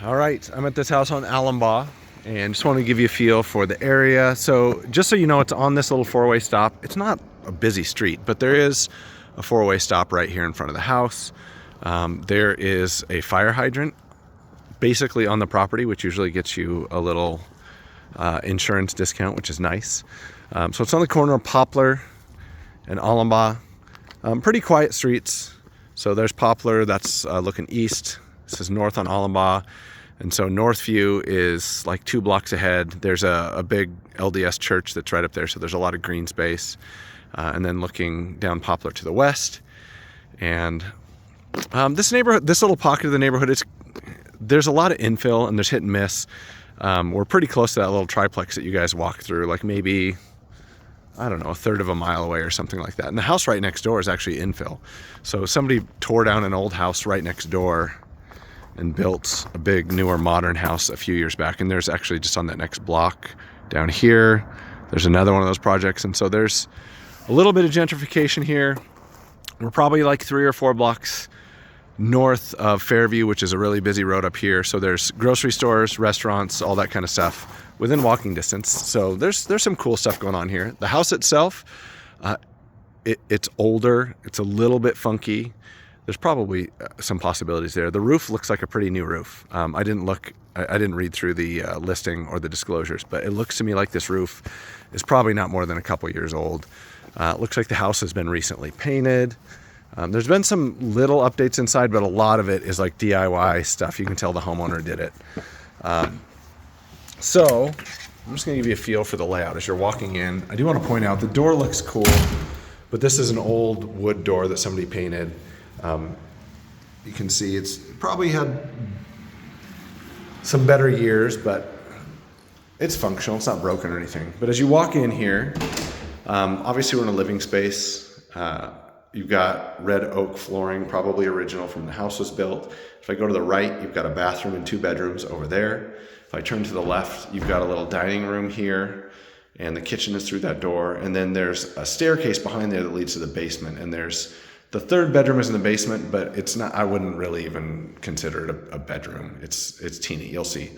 All right, I'm at this house on Allumbaugh and just want to give you a feel for the area. So just so you know, it's on this little four-way stop. It's not a busy street, but there is a four-way stop right here in front of the house. There is a fire hydrant basically on the property, which usually gets you a little insurance discount, which is nice. So it's on the corner of Poplar and Allumbaugh. Pretty quiet streets. So there's Poplar, that's looking east. This is north on Allumbaugh. And so Northview is like 2 blocks ahead. There's a big LDS church that's right up there. So there's a lot of green space. And then looking down Poplar to the west. And this neighborhood, this little pocket of the neighborhood, there's a lot of infill and there's hit and miss. We're pretty close to that little triplex that you guys walk through, like maybe, I don't know, a third of a mile away or something like that. And the house right next door is actually infill. So somebody tore down an old house right next door and built a big, newer, modern house a few years back. And there's actually just on that next block down here, there's another one of those projects. And so there's a little bit of gentrification here. We're probably like 3 or 4 blocks north of Fairview, which is a really busy road up here. So there's grocery stores, restaurants, all that kind of stuff within walking distance. So there's some cool stuff going on here. The house itself, it's older. It's a little bit funky. There's probably some possibilities there. The roof looks like a pretty new roof. I didn't read through the listing or the disclosures, but it looks to me like this roof is probably not more than a couple years old. It looks like the house has been recently painted. There's been some little updates inside, but a lot of it is like DIY stuff. You can tell the homeowner did it. So I'm just gonna give you a feel for the layout as you're walking in. I do want to point out the door looks cool, but this is an old wood door that somebody painted. You can see it's probably had some better years, but it's functional. It's not broken or anything. But as you walk in here, obviously we're in a living space. You've got red oak flooring, probably original from the house was built. If I go to the right, you've got a bathroom and 2 bedrooms over there. If I turn to the left, you've got a little dining room here, and the kitchen is through that door. And then there's a staircase behind there that leads to the basement. And there's the 3rd bedroom is in the basement, but it's not, I wouldn't really even consider it a bedroom. It's teeny, you'll see.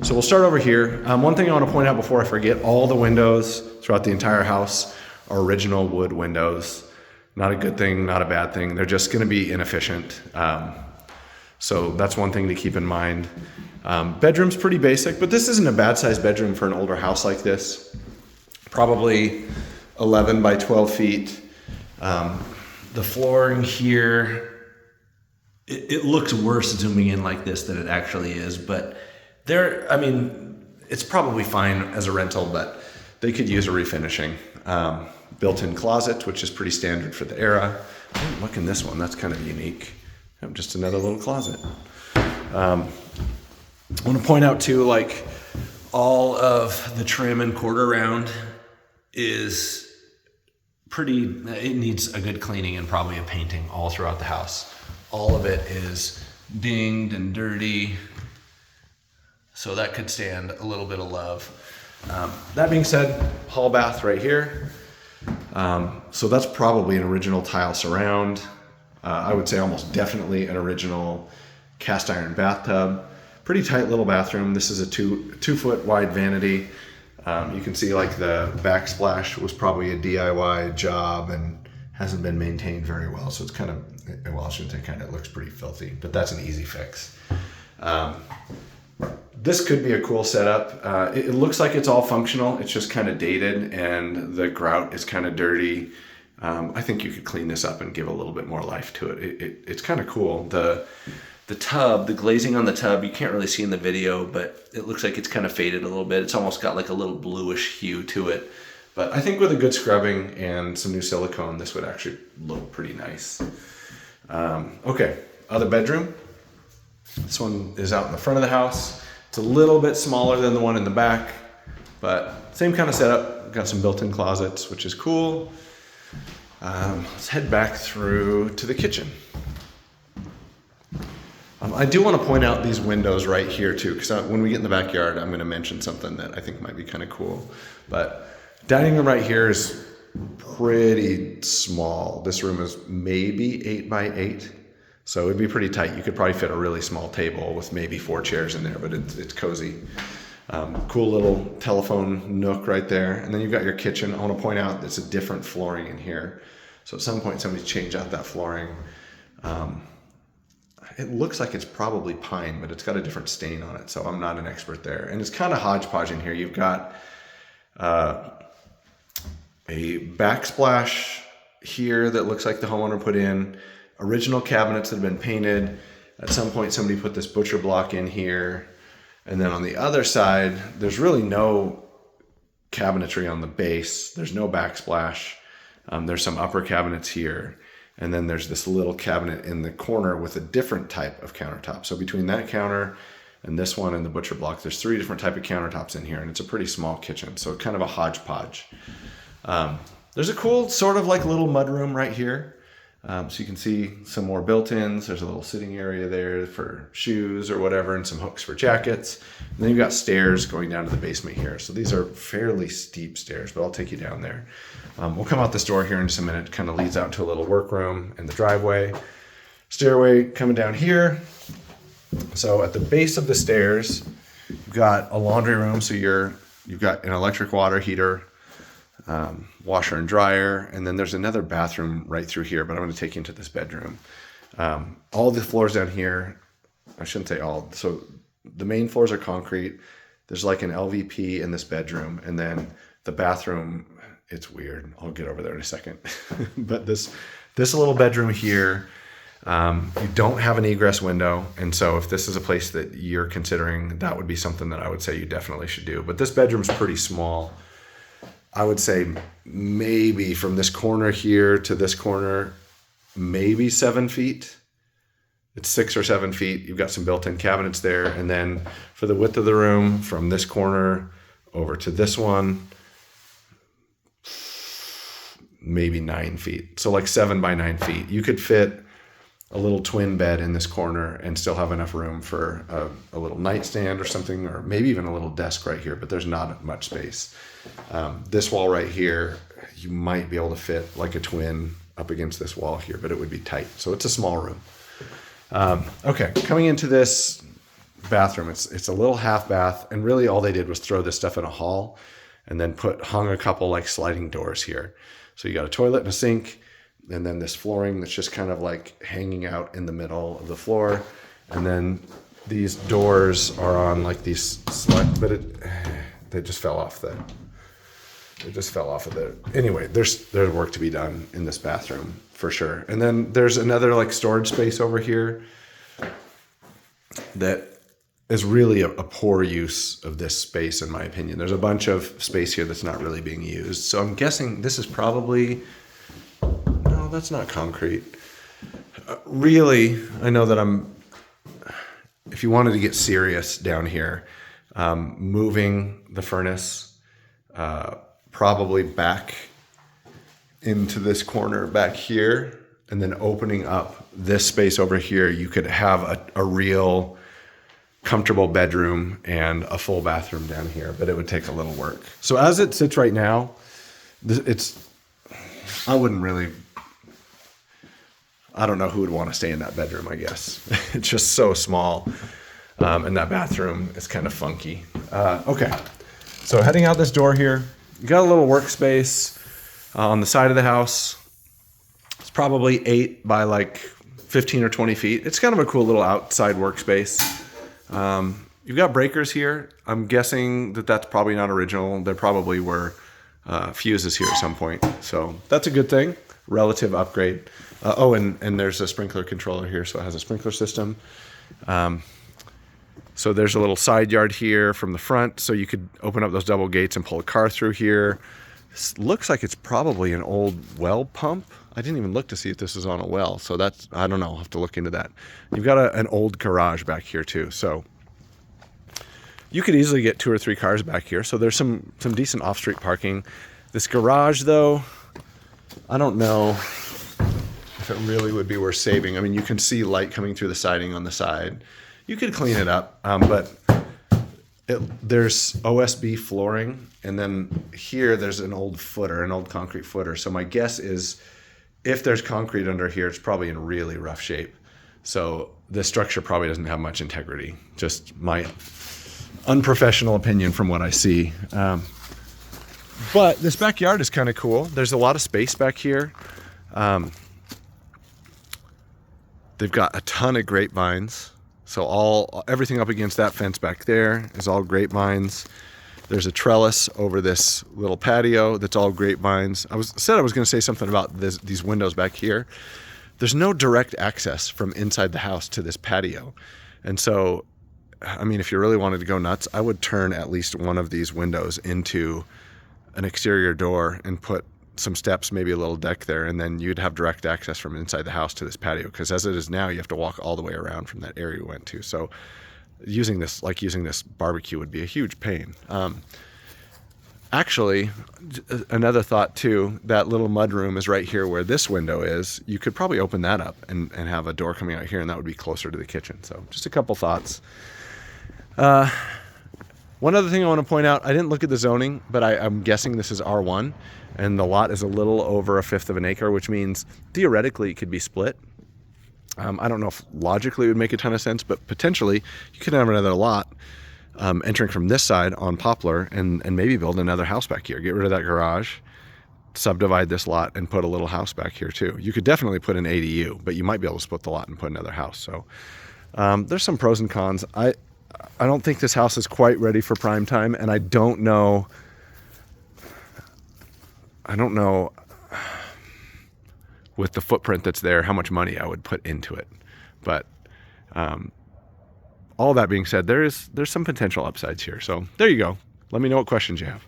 So we'll start over here. One thing I want to point out before I forget, all the windows throughout the entire house are original wood windows. Not a good thing, not a bad thing. They're just going to be inefficient. So that's one thing to keep in mind. Bedroom's pretty basic, but this isn't a bad sized bedroom for an older house like this. Probably 11 by 12 feet. The flooring here, it looks worse zooming in like this than it actually is, but it's probably fine as a rental, but they could use a refinishing. Built-in closet, which is pretty standard for the era. Look in this one, that's kind of unique. Just another little closet. I want to point out too, like all of the trim and quarter round is it needs a good cleaning and probably a painting all throughout the house. All of it is dinged and dirty, so that could stand a little bit of love. That being said, hall bath right here. So that's probably an original tile surround. I would say almost definitely an original cast iron bathtub. Pretty tight little bathroom. This is a 2-foot wide vanity. You can see like the backsplash was probably a DIY job and hasn't been maintained very well. So it's kind of, well, I shouldn't say kind of, it looks pretty filthy, but that's an easy fix. This could be a cool setup. It looks like it's all functional. It's just kind of dated and the grout is kind of dirty. I think you could clean this up and give a little bit more life to it. It's kind of cool. The tub, the glazing on the tub, you can't really see in the video, but it looks like it's kind of faded a little bit. It's almost got like a little bluish hue to it. But I think with a good scrubbing and some new silicone, this would actually look pretty nice. Okay, other bedroom. This one is out in the front of the house. It's a little bit smaller than the one in the back, but same kind of setup. Got some built-in closets, which is cool. Let's head back through to the kitchen. I do want to point out these windows right here too, because when we get in the backyard, I'm going to mention something that I think might be kind of cool. But dining room right here is pretty small. This room is maybe 8 by 8. So it'd be pretty tight. You could probably fit a really small table with maybe 4 chairs in there, but it's cozy. Cool little telephone nook right there. And then you've got your kitchen. I want to point out it's a different flooring in here. So at some point somebody's changed out that flooring. It looks like it's probably pine, but it's got a different stain on it. So I'm not an expert there. And it's kind of hodgepodge in here. You've got a backsplash here that looks like the homeowner put in. Original cabinets that have been painted. At some point somebody put this butcher block in here. And then on the other side, there's really no cabinetry on the base. There's no backsplash. There's some upper cabinets here. And then there's this little cabinet in the corner with a different type of countertop. So between that counter and this one and the butcher block, there's 3 different type of countertops in here. And it's a pretty small kitchen. So kind of a hodgepodge. There's a cool sort of like little mudroom right here. So you can see some more built-ins. There's a little sitting area there for shoes or whatever, and some hooks for jackets. And then you've got stairs going down to the basement here. So these are fairly steep stairs, but I'll take you down there. We'll come out this door here in just a minute. It kind of leads out to a little workroom and the driveway. Stairway coming down here. So at the base of the stairs, you've got a laundry room. So you've got an electric water heater, washer and dryer, and then there's another bathroom right through here, but I'm going to take you into this bedroom. All the floors down here, I shouldn't say all, so the main floors are concrete. There's like an LVP in this bedroom, and then the bathroom, it's weird. I'll get over there in a second. But this little bedroom here, you don't have an egress window, and so if this is a place that you're considering, that would be something that I would say you definitely should do. But this bedroom's pretty small. I would say maybe from this corner here to this corner, maybe 7 feet. It's 6 or 7 feet. You've got some built-in cabinets there. And then for the width of the room, from this corner over to this one, maybe 9 feet. So like 7 by 9 feet. You could fit a little twin bed in this corner and still have enough room for a little nightstand or something, or maybe even a little desk right here, but there's not much space. This wall right here, you might be able to fit like a twin up against this wall here, but it would be tight. So it's a small room. Okay, coming into this bathroom, it's a little half bath, and really all they did was throw this stuff in a hall and then hung a couple like sliding doors here. So you got a toilet and a sink, and then this flooring that's just kind of like hanging out in the middle of the floor. And then these doors are on like these but they just fell off of the, anyway, there's work to be done in this bathroom for sure. And then there's another like storage space over here that is really a poor use of this space, in my opinion. There's a bunch of space here that's not really being used. So I'm guessing this is probably, no, that's not concrete. Really, I know that if you wanted to get serious down here, moving the furnace probably back into this corner back here, and then opening up this space over here, you could have a real comfortable bedroom and a full bathroom down here, but it would take a little work. So as it sits right now, I don't know who would want to stay in that bedroom, I guess. It's just so small. And that bathroom is kind of funky. Okay, so heading out this door here, you got a little workspace on the side of the house. It's probably 8 by like 15 or 20 feet. It's kind of a cool little outside workspace. You've got breakers here. I'm guessing that that's probably not original. There probably were fuses here at some point. So that's a good thing. Relative upgrade. And there's a sprinkler controller here, so it has a sprinkler system. So there's a little side yard here from the front, so you could open up those double gates and pull a car through here. This looks like it's probably an old well pump. I didn't even look to see if this is on a well, so that's, I don't know, I'll have to look into that. You've got an old garage back here too, so you could easily get 2 or 3 cars back here. So there's some decent off-street parking. This garage though, I don't know if it really would be worth saving. I mean, you can see light coming through the siding on the side. You could clean it up, but there's OSB flooring, and then here there's an old concrete footer. So my guess is if there's concrete under here, it's probably in really rough shape. So this structure probably doesn't have much integrity. Just my unprofessional opinion from what I see. But this backyard is kind of cool. There's a lot of space back here. They've got a ton of grapevines. So everything up against that fence back there is all grapevines. There's a trellis over this little patio that's all grapevines. I was going to say something about these windows back here. There's no direct access from inside the house to this patio. And so, I mean, if you really wanted to go nuts, I would turn at least one of these windows into an exterior door and put some steps, maybe a little deck there, and then you'd have direct access from inside the house to this patio, because as it is now, you have to walk all the way around from that area we went to. So using this barbecue would be a huge pain. Actually, another thought too, that little mud room is right here where this window is. You could probably open that up and have a door coming out here, and that would be closer to the kitchen. So just a couple thoughts. One other thing I want to point out, I didn't look at the zoning, but I'm guessing this is R1, and the lot is a little over 1/5 of an acre, which means theoretically it could be split. I don't know if logically it would make a ton of sense, but potentially you could have another lot entering from this side on Poplar and maybe build another house back here. Get rid of that garage, subdivide this lot, and put a little house back here too. You could definitely put an ADU, but you might be able to split the lot and put another house. So there's some pros and cons. I don't think this house is quite ready for prime time, and I don't know with the footprint that's there how much money I would put into it. But all that being said, there's some potential upsides here. So there you go. Let me know what questions you have.